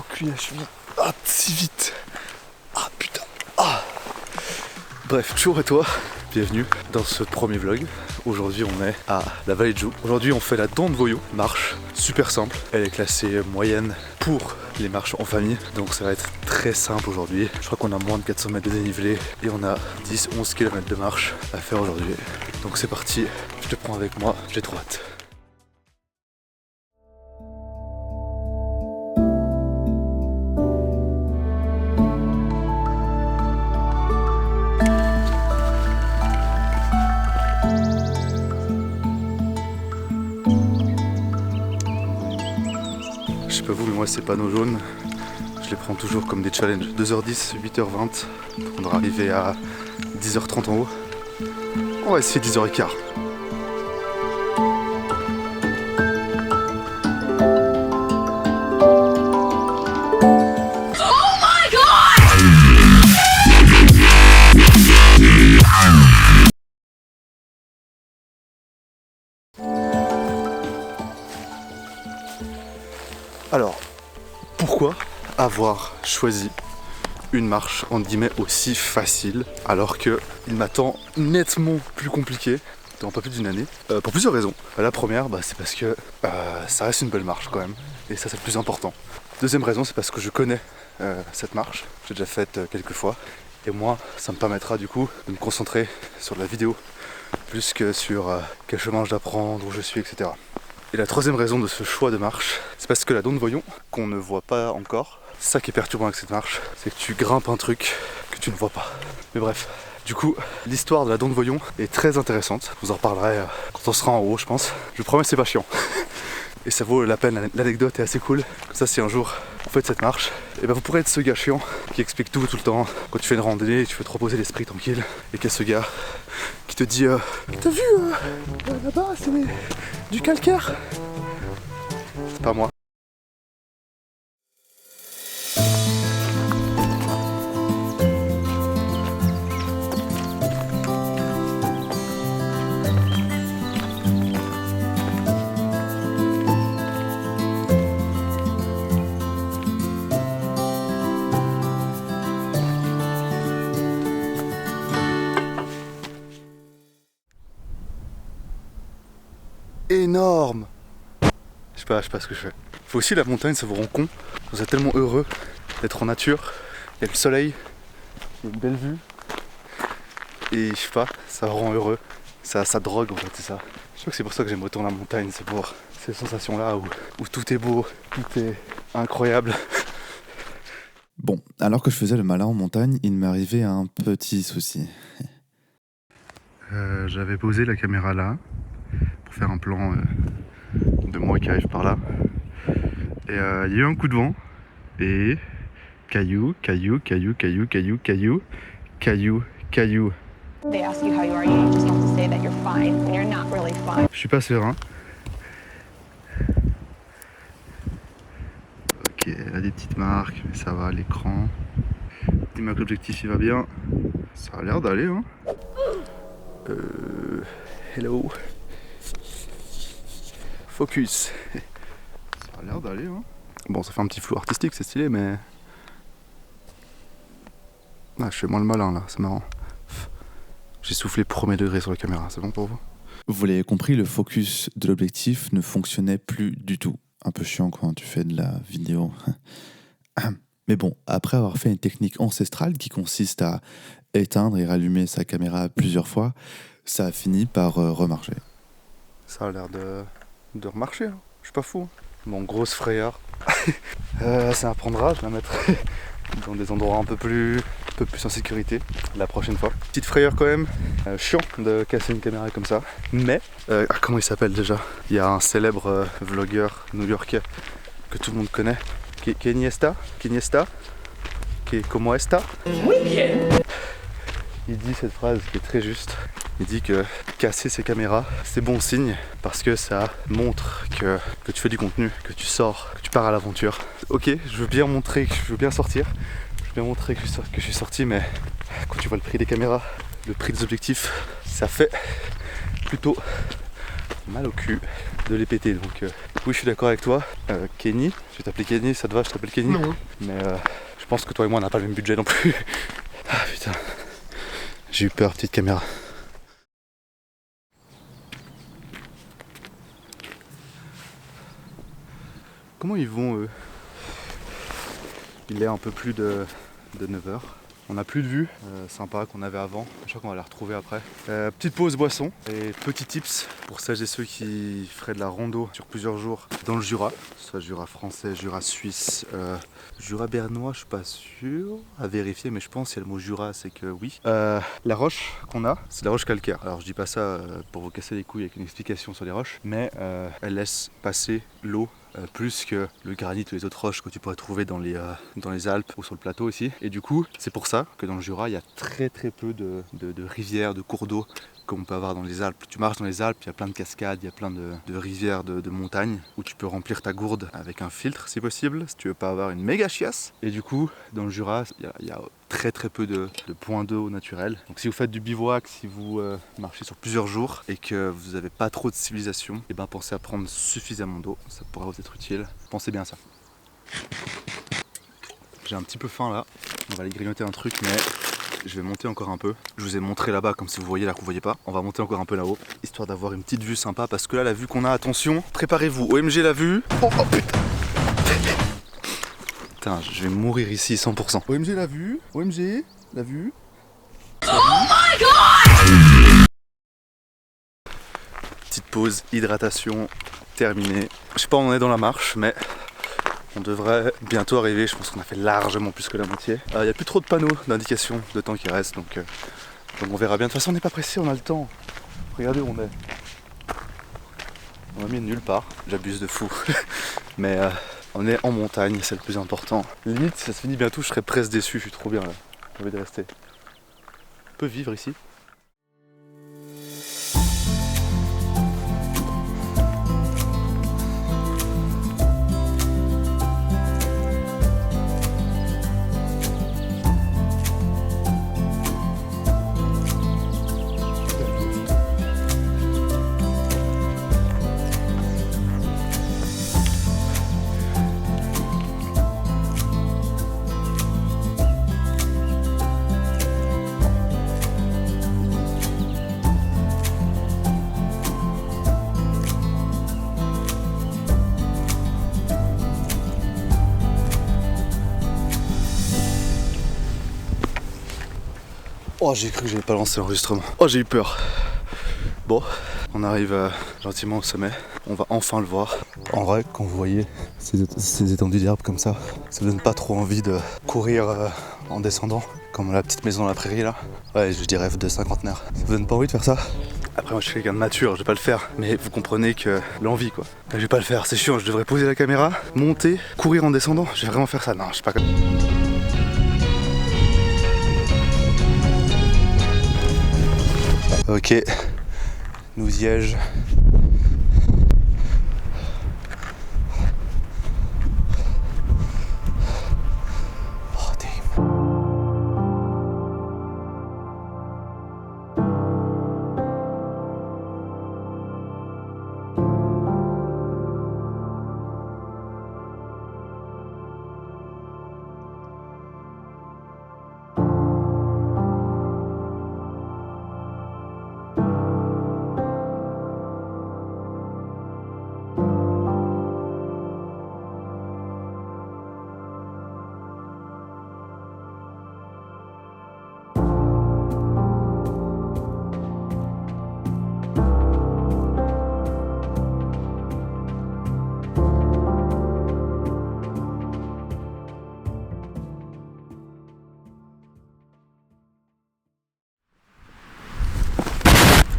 au cul la cheville. Ah, si vite. Ah putain. Ah. Bref, toujours et toi, bienvenue dans ce premier vlog. Aujourd'hui on est à la Vallée de Joux. Aujourd'hui on fait la Dent de Voyou, marche super simple. Elle est classée moyenne pour les marches en famille, donc ça va être très simple aujourd'hui. Je crois qu'on a moins de 400 mètres de dénivelé et on a 10-11 km de marche à faire aujourd'hui. Donc c'est parti, je te prends avec moi, j'ai trop hâte. Je sais pas vous, mais moi ces panneaux jaunes, je les prends toujours comme des challenges. 2h10, 8h20, on va arriver à 10h30 en haut. On va essayer 10h15. Alors, pourquoi avoir choisi une marche entre guillemets aussi facile alors qu'il m'attend nettement plus compliqué dans pas plus d'une année, pour plusieurs raisons. La première, c'est parce que ça reste une belle marche quand même, et ça c'est le plus important. Deuxième raison, c'est parce que je connais cette marche, j'ai déjà faite quelques fois, et moi ça me permettra du coup de me concentrer sur la vidéo plus que sur quel chemin je dois prendre, où je suis, etc. Et la troisième raison de ce choix de marche, c'est parce que la Dent de Voyou, qu'on ne voit pas encore, ça qui est perturbant avec cette marche, c'est que tu grimpes un truc que tu ne vois pas. Mais bref, du coup, l'histoire de la Dent de Voyou est très intéressante. Je vous en reparlerai quand on sera en haut, je pense. Je vous promets, c'est pas chiant. Et ça vaut la peine, l'anecdote est assez cool. Comme ça, si un jour vous faites cette marche, et vous pourrez être ce gars chiant qui explique tout le temps. Quand tu fais une randonnée, tu veux te reposer l'esprit tranquille, et qu'il y a ce gars qui te dit t'as vu là-bas, c'est du calcaire. C'est pas moi. Énorme. Je sais pas ce que je fais. Faut aussi la montagne, ça vous rend con. Vous êtes tellement heureux d'être en nature. Il y a le soleil, il y a une belle vue. Et je sais pas, ça rend heureux. Ça drogue en fait, c'est ça. Je crois que c'est pour ça que j'aime autant la montagne, c'est pour ces sensations là où tout est beau, tout est incroyable. Bon, alors que je faisais le malin en montagne, il m'est arrivé un petit souci. J'avais posé la caméra là pour faire un plan de moi qui arrive par là. Et il y a eu un coup de vent et caillou. They ask you how you are, you just have to say that you're fine when you're not really fine. Je suis pas serein. Ok, elle a des petites marques, mais ça va, l'écran. Dis-moi que l'objectif il va bien. Ça a l'air d'aller, hein. Hello. Focus. Ça a l'air d'aller, hein. Bon, ça fait un petit flou artistique, c'est stylé, mais... Ah, je fais moins le malin, là, c'est marrant. J'ai soufflé premier degré sur la caméra, c'est bon pour vous? Vous l'avez compris, le focus de l'objectif ne fonctionnait plus du tout. Un peu chiant quand tu fais de la vidéo. Mais bon, après avoir fait une technique ancestrale qui consiste à éteindre et rallumer sa caméra plusieurs fois, ça a fini par remarcher. Ça a l'air de remarcher, hein. Je suis pas fou. Bon, grosse frayeur. Ça apprendra, je la mettrai dans des endroits un peu plus en sécurité la prochaine fois. Petite frayeur quand même, chiant de casser une caméra comme ça. Mais, comment il s'appelle déjà? Il y a un célèbre vlogueur new-yorkais que tout le monde connaît, Kanye Esta, Como Esta. Il dit cette phrase qui est très juste. Il dit que casser ses caméras, c'est bon signe parce que ça montre que tu fais du contenu, que tu sors, que tu pars à l'aventure. Ok, je veux bien montrer que je veux bien sortir, je veux bien montrer que je suis sorti, mais quand tu vois le prix des caméras, le prix des objectifs, ça fait plutôt mal au cul de les péter. Donc Oui, je suis d'accord avec toi. Kenny, je vais t'appeler Kenny, ça te va, je t'appelle Kenny? Non. Mais je pense que toi et moi on n'a pas le même budget non plus. Ah putain, j'ai eu peur, petite caméra. Comment ils vont eux? Il est un peu plus de 9h. On n'a plus de vue sympa qu'on avait avant. Je crois qu'on va la retrouver après. Petite pause boisson et petit tips pour celles et ceux qui feraient de la rando sur plusieurs jours dans le Jura, soit Jura français, Jura suisse, Jura bernois, je suis pas sûr, à vérifier, mais je pense qu'il y a le mot Jura, c'est que oui. La roche qu'on a, c'est la roche calcaire. Alors je dis pas ça pour vous casser les couilles avec une explication sur les roches, mais elle laisse passer l'eau. Plus que le granit ou les autres roches que tu pourrais trouver dans les Alpes ou sur le plateau aussi. Et du coup, c'est pour ça que dans le Jura, il y a très peu de rivières, de cours d'eau comme on peut avoir dans les Alpes. Tu marches dans les Alpes, il y a plein de cascades, il y a plein de rivières, de montagnes où tu peux remplir ta gourde avec un filtre si possible, si tu veux pas avoir une méga chiasse. Et du coup, dans le Jura, il y a très peu de points d'eau naturels. Donc si vous faites du bivouac, si vous marchez sur plusieurs jours et que vous n'avez pas trop de civilisation, et ben pensez à prendre suffisamment d'eau, ça pourra vous être utile. Pensez bien à ça. J'ai un petit peu faim là, on va aller grignoter un truc, mais je vais monter encore un peu. Je vous ai montré là-bas comme si vous voyez là que vous voyez pas. On va monter encore un peu là-haut, histoire d'avoir une petite vue sympa, parce que là la vue qu'on a, attention, préparez-vous, OMG la vue. Oh putain. Putain, je vais mourir ici 100%. OMG la vue, OMG la vue. Oh my god! Petite pause, hydratation terminée. Je sais pas où on est dans la marche, mais on devrait bientôt arriver. Je pense qu'on a fait largement plus que la moitié. Il n'y a plus trop de panneaux d'indication de temps qui reste, donc on verra bien. De toute façon, on n'est pas pressé, on a le temps. Regardez où on est. On m'a mis nulle part, j'abuse de fou. Mais on est en montagne, c'est le plus important. Limite, si ça se finit bientôt, je serais presque déçu, je suis trop bien là. J'ai envie de rester. On peut vivre ici. Oh, j'ai cru que j'avais pas lancé l'enregistrement. Oh, j'ai eu peur. Bon, on arrive gentiment au sommet. On va enfin le voir. En vrai, quand vous voyez ces étendues d'herbe comme ça donne pas trop envie de courir en descendant, comme la petite maison dans la prairie là. Ouais, je dirais de cinquantenaire. Ça vous donne pas envie de faire ça? Après, moi je suis quelqu'un de mature, je vais pas le faire. Mais vous comprenez que l'envie quoi. Je vais pas le faire, c'est chiant, je devrais poser la caméra, monter, courir en descendant. Je vais vraiment faire ça. Non, je sais pas comme. Ok, nous y-je. Oh damn.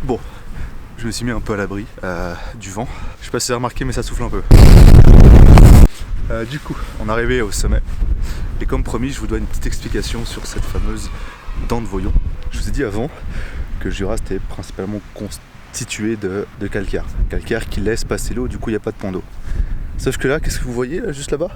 Bon, je me suis mis un peu à l'abri du vent. Je sais pas si vous avez remarqué, mais ça souffle un peu. Du coup, on est arrivé au sommet. Et comme promis, je vous donne une petite explication sur cette fameuse dent de Voyon. Je vous ai dit avant que le Jura était principalement constitué de calcaire. Calcaire qui laisse passer l'eau, du coup il n'y a pas de point d'eau. Sauf que là, qu'est-ce que vous voyez là, juste là-bas?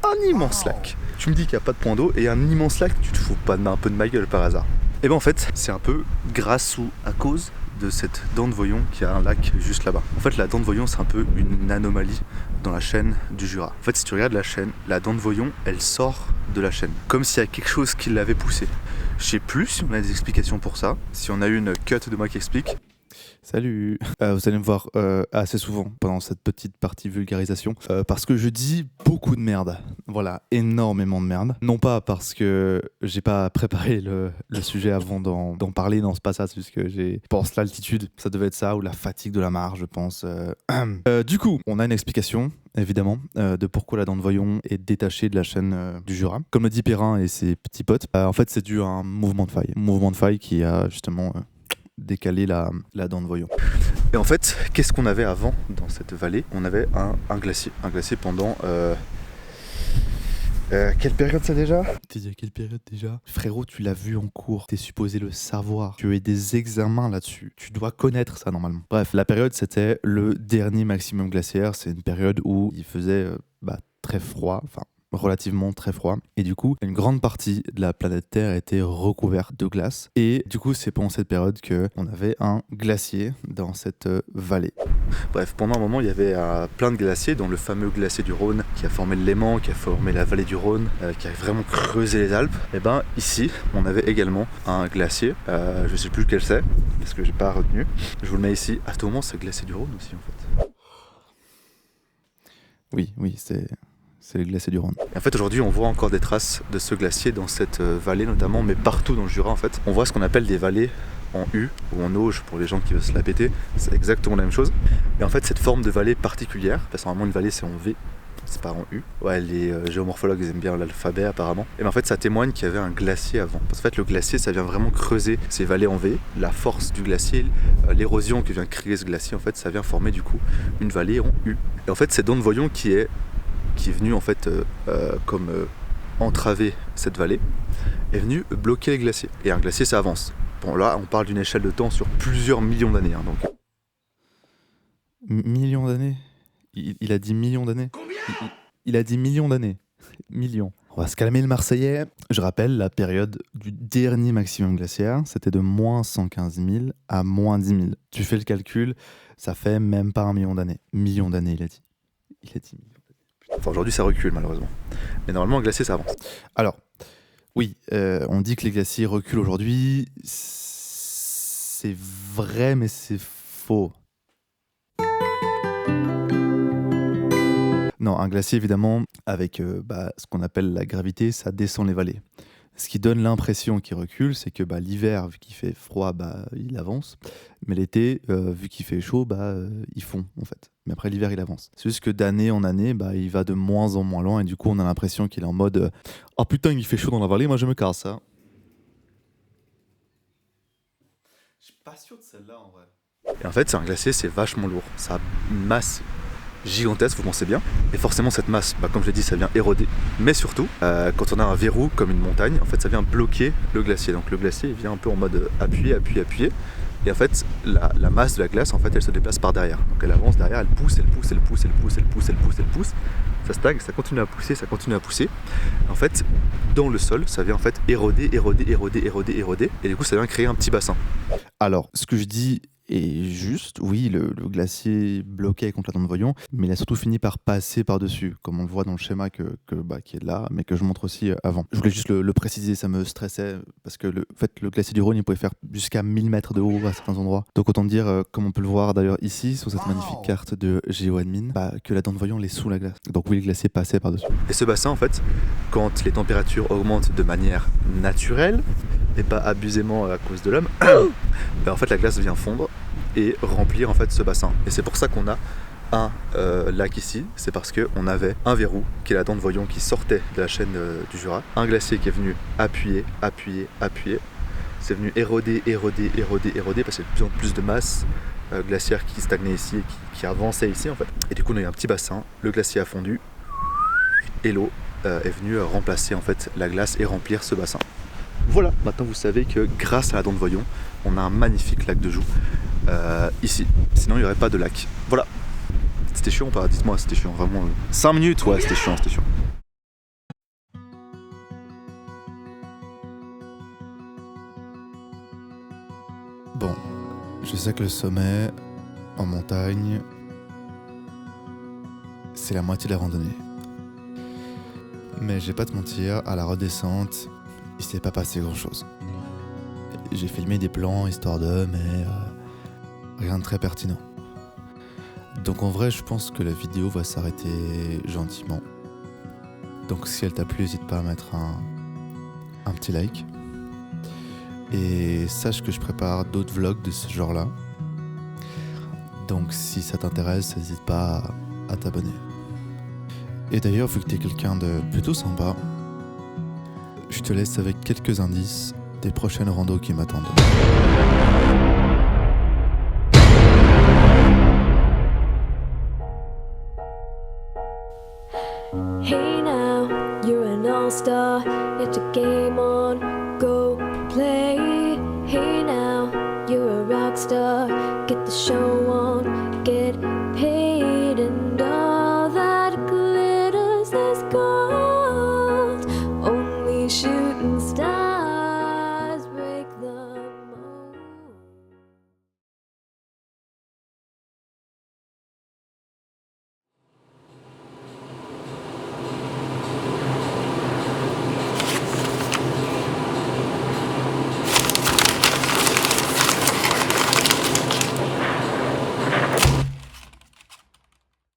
Un immense lac. Tu me dis qu'il n'y a pas de point d'eau et un immense lac, tu te fous pas un peu de ma gueule par hasard? Et ben en fait, c'est un peu grâce ou à cause de cette dent de Voyon qu'il y a un lac juste là-bas. En fait, la dent de Voyon, c'est un peu une anomalie dans la chaîne du Jura. En fait, si tu regardes la chaîne, la dent de Voyon, elle sort de la chaîne, comme s'il y a quelque chose qui l'avait poussée. Je sais plus si on a des explications pour ça, si on a eu une cut de moi qui explique. Salut. Vous allez me voir assez souvent pendant cette petite partie vulgarisation parce que je dis beaucoup de merde. Voilà, énormément de merde. Non pas parce que j'ai pas préparé le sujet avant d'en parler, non, c'est pas ça, c'est juste que je pense l'altitude, ça devait être ça, ou la fatigue de la mare, je pense. Du coup, on a une explication, évidemment, de pourquoi la dent de Voyon est détachée de la chaîne du Jura. Comme le dit Perrin et ses petits potes, en fait, c'est dû à un mouvement de faille. Un mouvement de faille qui a justement décaler la dent de Voyon. Et en fait, qu'est-ce qu'on avait avant dans cette vallée? On avait un glacier pendant... quelle période ça déjà? T'es dit à quelle période déjà? Frérot, tu l'as vu en cours, t'es supposé le savoir. Tu as eu des examens là-dessus. Tu dois connaître ça normalement. Bref, la période c'était le dernier maximum glaciaire. C'est une période où il faisait très froid, enfin relativement très froid, et du coup une grande partie de la planète Terre était recouverte de glace, et du coup c'est pendant cette période qu'on avait un glacier dans cette vallée. Bref, pendant un moment il y avait plein de glaciers, dont le fameux glacier du Rhône qui a formé le Léman, qui a formé la vallée du Rhône, qui a vraiment creusé les Alpes. Et ben ici on avait également un glacier, je sais plus lequel c'est parce que j'ai pas retenu, je vous le mets ici. À ce moment c'est le glacier du Rhône aussi en fait. Oui, c'est le glacier du Rhône. Et en fait aujourd'hui on voit encore des traces de ce glacier dans cette vallée notamment, mais partout dans le Jura en fait. On voit ce qu'on appelle des vallées en U ou en auge pour les gens qui veulent se la péter, c'est exactement la même chose. Et en fait cette forme de vallée particulière, parce que normalement une vallée c'est en V, c'est pas en U. Ouais, les géomorphologues aiment bien l'alphabet apparemment. Et en fait ça témoigne qu'il y avait un glacier avant. Parce qu'en fait le glacier ça vient vraiment creuser ces vallées en V. La force du glacier, l'érosion qui vient créer ce glacier en fait, ça vient former du coup une vallée en U. Et en fait c'est dent de Voyon qui est venu en fait entraver cette vallée, est venu bloquer les glaciers. Et un glacier ça avance. Bon là on parle d'une échelle de temps sur plusieurs millions d'années. Donc. Millions d'années? Il a dit millions d'années? Combien? Il a dit millions d'années. Millions. On va se calmer le Marseillais. Je rappelle la période du dernier maximum glaciaire, c'était de moins 115 000 à moins 10 000. Tu fais le calcul, ça fait même pas 1 million d'années. Millions d'années il a dit. Il a dit millions. Enfin, aujourd'hui ça recule malheureusement. Mais normalement un glacier ça avance. Alors, oui, on dit que les glaciers reculent aujourd'hui. C'est vrai mais c'est faux. Non, un glacier évidemment, avec ce qu'on appelle la gravité, ça descend les vallées. Ce qui donne l'impression qu'il recule, c'est que l'hiver, vu qu'il fait froid, il avance. Mais l'été, vu qu'il fait chaud, il fond en fait. Mais après l'hiver, il avance. C'est juste que d'année en année, il va de moins en moins loin. Et du coup, on a l'impression qu'il est en mode oh putain, il fait chaud dans la vallée, moi je me casse. Hein. Je suis pas sûr de celle-là en vrai. Et en fait, c'est un glacier, c'est vachement lourd. Ça a une masse gigantesque, vous pensez bien. Et forcément, cette masse, comme je l'ai dit, ça vient éroder. Mais surtout, quand on a un verrou comme une montagne, en fait, ça vient bloquer le glacier. Donc le glacier, il vient un peu en mode appuyer. Et en fait, la masse de la glace, en fait, elle se déplace par derrière. Donc elle avance derrière, elle pousse. Ça stagne, ça continue à pousser. En fait, dans le sol, ça vient en fait éroder. Et du coup, ça vient créer un petit bassin. Alors, ce que je dis est juste, oui, le glacier bloquait contre la dent de Voyon, mais il a surtout fini par passer par-dessus, comme on le voit dans le schéma qui est là, mais que je montre aussi avant. Je voulais juste le préciser, ça me stressait, parce que le glacier du Rhône, il pouvait faire jusqu'à 1000 mètres de haut à certains endroits. Donc autant dire, comme on peut le voir d'ailleurs ici, sur cette magnifique carte de GeoAdmin, que la dent de Voyon, elle est sous la glace. Donc oui, le glacier passait par-dessus. Et ce bassin, en fait, quand les températures augmentent de manière naturelle, et pas abusément à cause de l'homme, en fait la glace vient fondre et remplir en fait ce bassin. Et c'est pour ça qu'on a un lac ici, c'est parce qu'on avait un verrou qui est la dent de Voyon qui sortait de la chaîne du Jura, un glacier qui est venu appuyer, c'est venu éroder parce qu'il y a de plus en plus de masse glaciaire qui stagnait ici et qui avançait ici en fait. Et du coup on a eu un petit bassin, le glacier a fondu et l'eau est venue remplacer en fait la glace et remplir ce bassin. Voilà, maintenant vous savez que grâce à la dent de Voyon, on a un magnifique lac de Joux ici. Sinon il n'y aurait pas de lac. Voilà. C'était chiant ou pas? Dites-moi, c'était chiant, vraiment. 5 minutes, ouais, c'était chiant. sais que le sommet, en montagne, c'est la moitié de la randonnée. Mais je vais pas te mentir, à la redescente, il s'est pas passé grand chose. J'ai filmé des plans histoire de, mais rien de très pertinent. Donc en vrai, je pense que la vidéo va s'arrêter gentiment. Donc si elle t'a plu, n'hésite pas à mettre un petit like. Et sache que je prépare d'autres vlogs de ce genre-là. Donc si ça t'intéresse, n'hésite pas à t'abonner. Et d'ailleurs, vu que t'es quelqu'un de plutôt sympa, je te laisse avec quelques indices des prochaines randos qui m'attendent. Hey now, you're an all-star, get your game on, go play. Hey now, you're a rock star, get the show on, get paid. And all that glitters is gold, only shoes